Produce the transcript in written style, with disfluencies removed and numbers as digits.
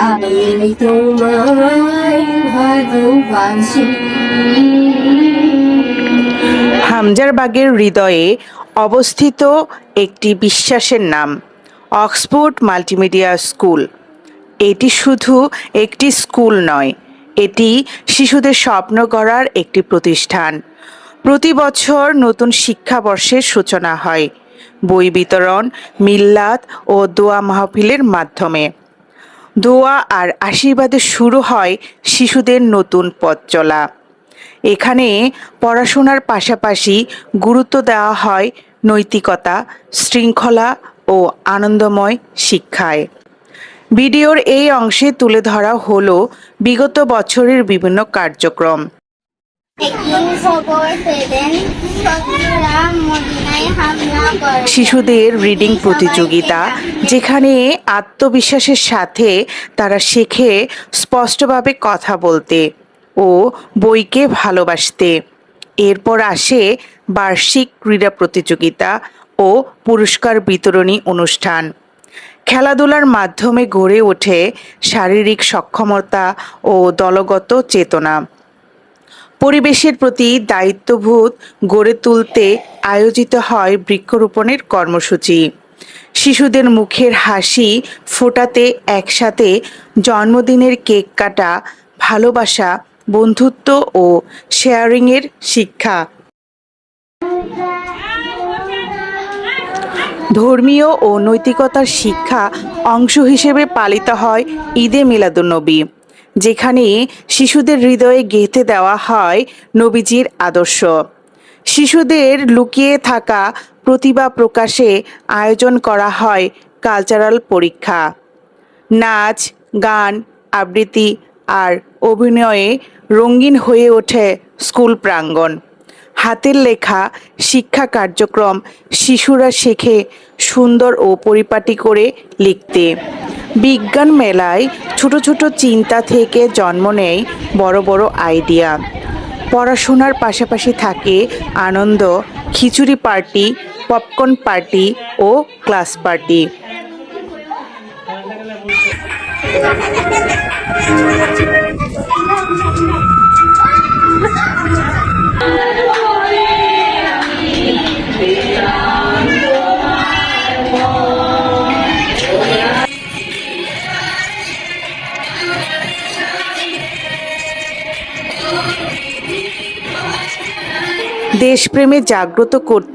আমি তোমায় ভালোবাসি। হামজারবাগের হৃদয়ে অবস্থিত একটি বিশ্বাসের নাম অক্সফোর্ড মাল্টিমিডিয়া স্কুল। এটি শুধু একটি স্কুল নয়, এটি শিশুদের স্বপ্ন গড়ার একটি প্রতিষ্ঠান। প্রতি বছর নতুন শিক্ষাবর্ষের সূচনা হয় বই বিতরণ, মিল্লাত ও দোয়া মাহফিলের মাধ্যমে। দোয়া আর আশীর্বাদে শুরু হয় শিশুদের নতুন পথ চলা। এখানে পড়াশোনার পাশাপাশি গুরুত্ব দেওয়া হয় নৈতিকতা, শৃঙ্খলা ও আনন্দময় শিক্ষায়। ভিডিওর এই অংশে তুলে ধরা হলো বিগত বছরের বিভিন্ন কার্যক্রম। শিশুদের রিডিং প্রতিযোগিতা, যেখানে আত্মবিশ্বাসের সাথে তারা শেখে স্পষ্টভাবে কথা বলতে ও বইকে ভালোবাসতে। এরপর আসে বার্ষিক ক্রীড়া প্রতিযোগিতা ও পুরস্কার বিতরণী অনুষ্ঠান। খেলাধুলার মাধ্যমে গড়ে ওঠে শারীরিক সক্ষমতা ও দলগত চেতনা। পরিবেশের প্রতি দায়িত্ববোধ গড়ে তুলতে আয়োজিত হয় বৃক্ষরোপণের কর্মসূচি। শিশুদের মুখের হাসি ফোটাতে একসাথে জন্মদিনের কেক কাটা, ভালোবাসা, বন্ধুত্ব ও শেয়ারিংয়ের শিক্ষা। ধর্মীয় ও নৈতিকতার শিক্ষা অংশ হিসেবে পালিত হয় ঈদে মিলাদুন্নবী, যেখানে শিশুদের হৃদয়ে গেঁথে দেওয়া হয় নবীজির আদর্শ। শিশুদের লুকিয়ে থাকা প্রতিভা প্রকাশে আয়োজন করা হয় কালচারাল পরীক্ষা। নাচ, গান, আবৃত্তি আর অভিনয়ে রঙিন হয়ে ওঠে স্কুল প্রাঙ্গণ। হাতের লেখা শিক্ষা কার্যক্রম, শিশুরা শেখে সুন্দর ও পরিপাটি করে লিখতে। বিজ্ঞান মেলায় ছোট ছোট চিন্তা থেকে জন্ম নেয় বড় বড় আইডিয়া। পড়াশোনার পাশাপাশি থাকে আনন্দ, খিচুড়ি পার্টি, পপকর্ন পার্টি ও ক্লাস পার্টি। দেশপ্রেমে জাগ্রত করতে